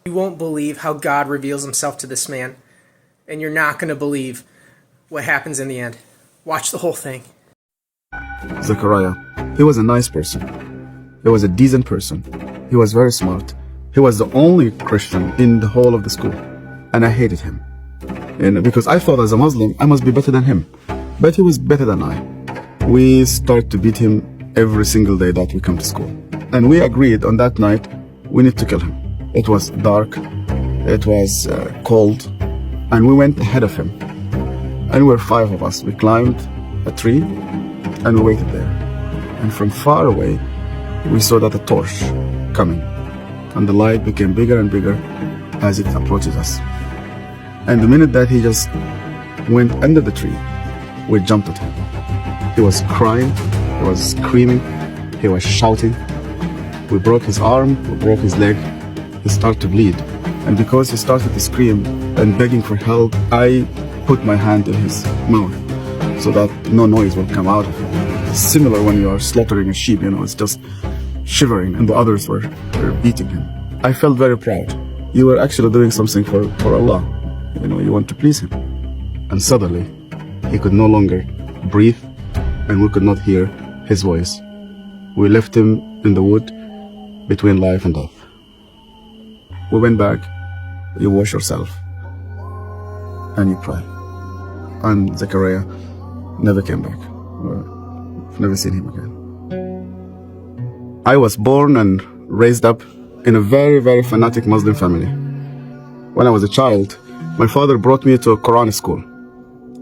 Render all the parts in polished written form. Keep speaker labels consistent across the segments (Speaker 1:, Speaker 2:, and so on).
Speaker 1: You won't believe how God reveals himself to this man, and you're not going to believe what happens in the end. Watch the whole thing.
Speaker 2: Zechariah, he was a nice person. He was a decent person. He was very smart. He was the only Christian in the whole of the school. And I hated him. And because I thought as a Muslim, I must be better than him. But he was better than I. We started to beat him every single day that we come to school. And we agreed on that night, we need to kill him. It was dark, it was cold, and we went ahead of him. And we were 5 of us. We climbed a tree and we waited there. And from far away, we saw that a torch coming. And the light became bigger and bigger as it approaches us. And the minute that he just went under the tree, we jumped at him. He was crying, he was screaming, he was shouting. We broke his arm, we broke his leg. He started to bleed. And because he started to scream and begging for help, I put my hand in his mouth so that no noise will come out of it. Similar when you are slaughtering a sheep, it's just shivering, and the others were beating him. I felt very proud. You were actually doing something for Allah. You want to please him. And suddenly, he could no longer breathe, and we could not hear his voice. We left him in the wood between life and death. We went back, you wash yourself, and you cry. And Zechariah never came back. I've never seen him again. I was born and raised up in a very, very fanatic Muslim family. When I was a child, my father brought me to a Quran school.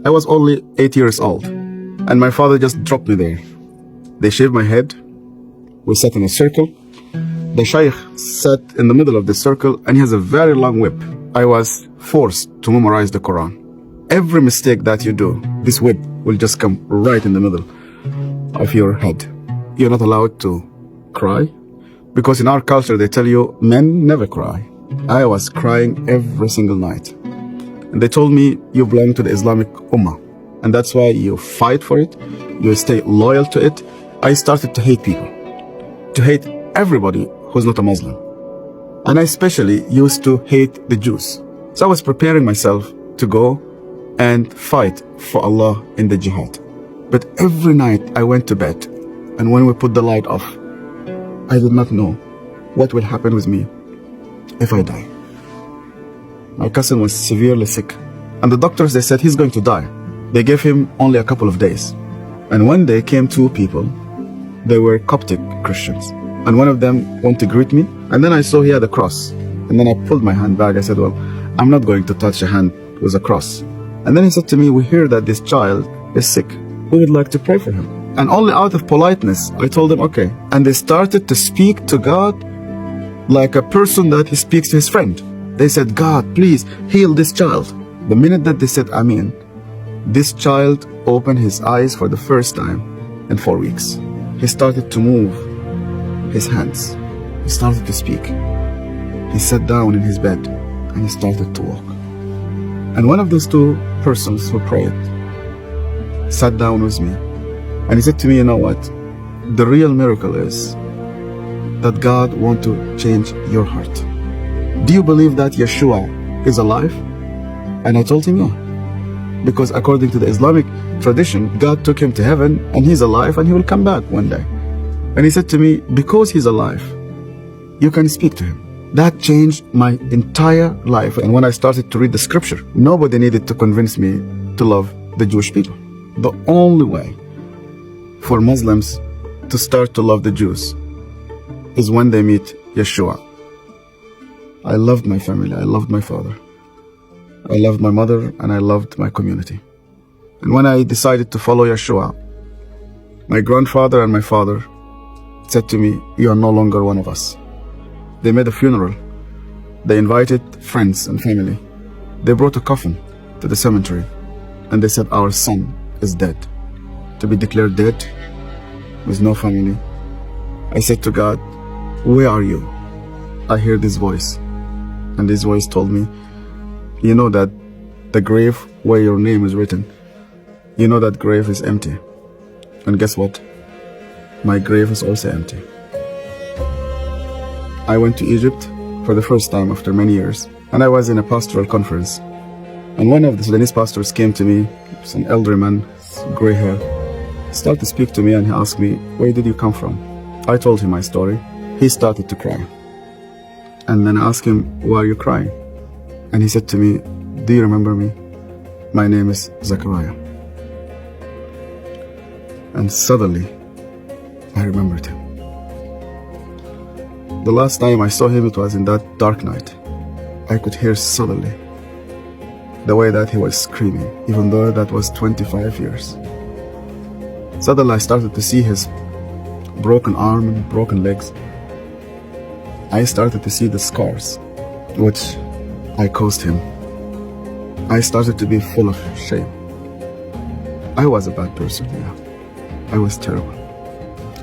Speaker 2: I was only 8 years old, and my father just dropped me there. They shaved my head, we sat in a circle. The Shaykh sat in the middle of the circle, and he has a very long whip. I was forced to memorize the Quran. Every mistake that you do, this whip will just come right in the middle of your head. You're not allowed to cry, because in our culture they tell you men never cry. I was crying every single night. And they told me, you belong to the Islamic Ummah, and that's why you fight for it, you stay loyal to it. I started to hate people, to hate everybody who's not a Muslim. And I especially used to hate the Jews. So I was preparing myself to go and fight for Allah in the jihad. But every night I went to bed, and when we put the light off, I did not know what will happen with me if I die. My cousin was severely sick, and the doctors, they said he's going to die. They gave him only a couple of days. And one day came 2 people. They were Coptic Christians. And one of them wanted to greet me, and then I saw he had a cross. And then I pulled my hand back. I said, well, I'm not going to touch a hand with a cross. And then he said to me, we hear that this child is sick. We would like to pray for him. And only out of politeness, I told them, okay. And they started to speak to God like a person that he speaks to his friend. They said, God, please heal this child. The minute that they said, Amen, this child opened his eyes for the first time in 4 weeks. He started to move his hands. He started to speak. He sat down in his bed and he started to walk. And one of those 2 persons who prayed sat down with me, and he said to me, you know what? The real miracle is that God wants to change your heart. Do you believe that Yeshua is alive? And I told him, yeah. Because according to the Islamic tradition, God took him to heaven, and he's alive, and he will come back one day. And he said to me, because he's alive, you can speak to him. That changed my entire life. And when I started to read the scripture, nobody needed to convince me to love the Jewish people. The only way for Muslims to start to love the Jews is when they meet Yeshua. I loved my family, I loved my father, I loved my mother, and I loved my community. And when I decided to follow Yeshua, my grandfather and my father said to me, you are no longer one of us. They made a funeral. They invited friends and family. They brought a coffin to the cemetery, and they said, our son is dead. To be declared dead with no family. I said to God, where are you? I hear this voice, and this voice told me, you know that the grave where your name is written, you know that grave is empty. And guess what? My grave is also empty. I went to Egypt for the first time after many years. And I was in a pastoral conference. And one of the Sudanese pastors came to me, he's an elderly man, gray hair. He started to speak to me and he asked me, where did you come from? I told him my story. He started to cry. And then I asked him, why are you crying? And he said to me, do you remember me? My name is Zachariah. And suddenly, I remembered him. The last time I saw him, it was in that dark night. I could hear suddenly the way that he was screaming, even though that was 25 years. Suddenly I started to see his broken arm and broken legs. I started to see the scars, which I caused him. I started to be full of shame. I was a bad person, yeah. I was terrible.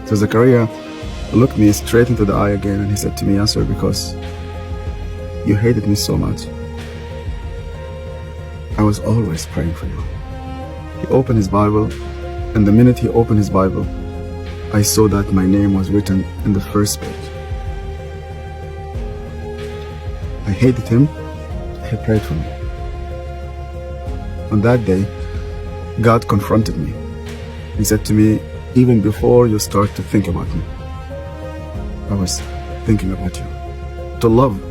Speaker 2: So Zachariah looked me straight into the eye again and he said to me, Yasser, because you hated me so much, I was always praying for you. He opened his Bible, and the minute he opened his Bible, I saw that my name was written in the first page. I hated him. He prayed for me. On that day, God confronted me. He said to me, even before you start to think about me, I was thinking about you. To love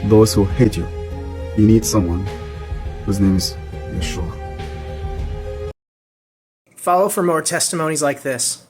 Speaker 2: those who hate you, you need someone whose name is Yeshua.
Speaker 1: Follow for more testimonies like this.